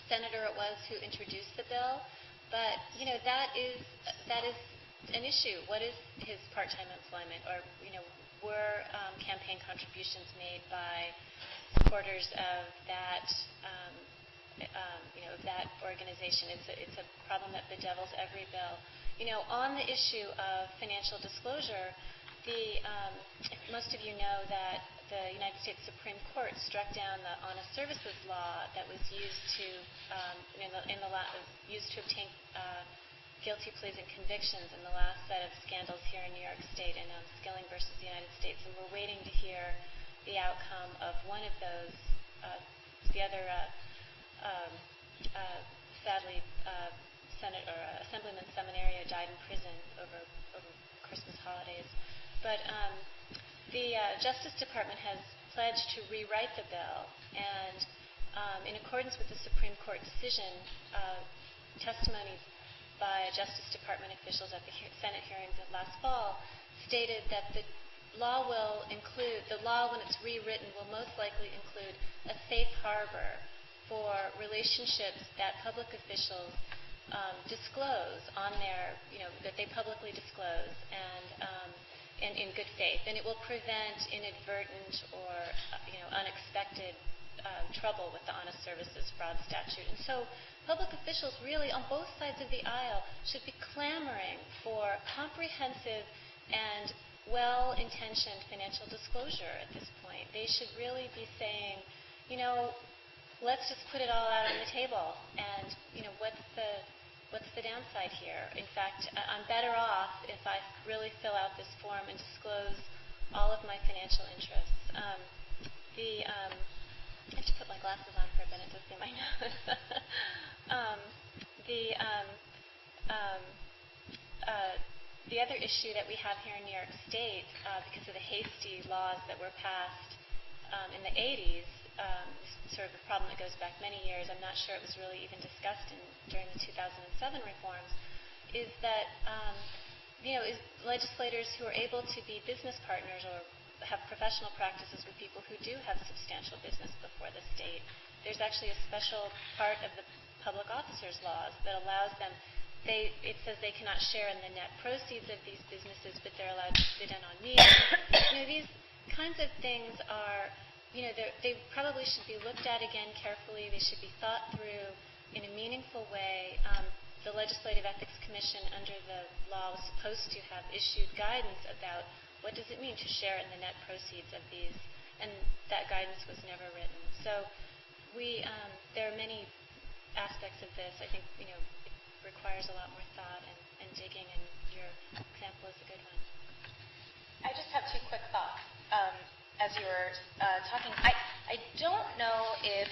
senator it was who introduced the bill, but that is an issue. What is his part-time employment, or were campaign contributions made by supporters of that of that organization? It's a problem that bedevils every bill. On the issue of financial disclosure, most of you know that the United States Supreme Court struck down the honest services law that was used to used to obtain guilty pleas and convictions in the last set of scandals here in New York State in Skilling versus the United States, and we're waiting to hear the outcome of one of those. The other, sadly, Assemblyman Seminario died in prison over Christmas holidays. But the Justice Department has pledged to rewrite the bill, and in accordance with the Supreme Court decision, testimony by Justice Department officials at the Senate hearings of last fall stated that the law, when it's rewritten, will most likely include a safe harbor for relationships that public officials disclose on their, that they publicly disclose and in good faith, and it will prevent inadvertent or unexpected trouble with the honest services fraud statute. And so public officials really on both sides of the aisle should be clamoring for comprehensive and well-intentioned financial disclosure at this point. They should really be saying, let's just put it all out on the table, and what's the downside here? In fact, I'm better off if I really fill out this form and disclose all of my financial interests. I have to put my glasses on for a minute to see my nose. The other issue that we have here in New York State, because of the hasty laws that were passed in the 80s, sort of a problem that goes back many years, I'm not sure it was really even discussed during the 2007 reforms, is that is legislators who are able to be business partners or have professional practices with people who do have substantial business before the state. There's actually a special part of the public officers laws that allows them, it says they cannot share in the net proceeds of these businesses, but they're allowed to sit in on meetings. These kinds of things are, they probably should be looked at again carefully. They should be thought through in a meaningful way. The Legislative Ethics Commission under the law was supposed to have issued guidance about what does it mean to share in the net proceeds of these, and that guidance was never written. So there are many aspects of this. I think it requires a lot more thought and digging, and your example is a good one. I just have two quick thoughts. As you were talking, I don't know if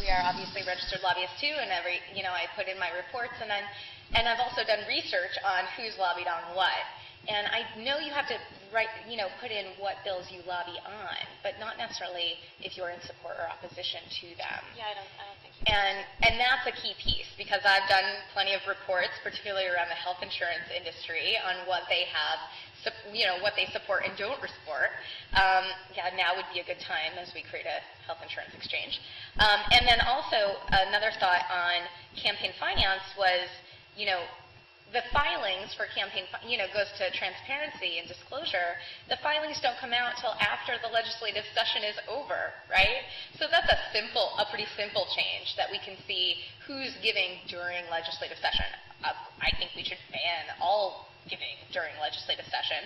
we are obviously registered lobbyists too, and I put in my reports, and I've also done research on who's lobbied on what. And I know you have to put in what bills you lobby on, but not necessarily if you're in support or opposition to them. Yeah, I don't think so. And that's a key piece, because I've done plenty of reports, particularly around the health insurance industry, on what they have, what they support and don't support. Now would be a good time as we create a health insurance exchange. And then also another thought on campaign finance was, the filings for campaign, goes to transparency and disclosure. The filings don't come out until after the legislative session is over, right? So that's a pretty simple change, that we can see who's giving during legislative session. I think we should ban all giving during legislative session.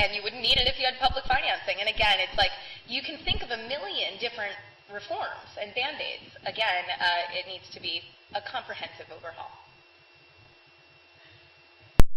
And you wouldn't need it if you had public financing. And again, it's like you can think of a million different reforms and Band-Aids. Again, it needs to be a comprehensive overhaul.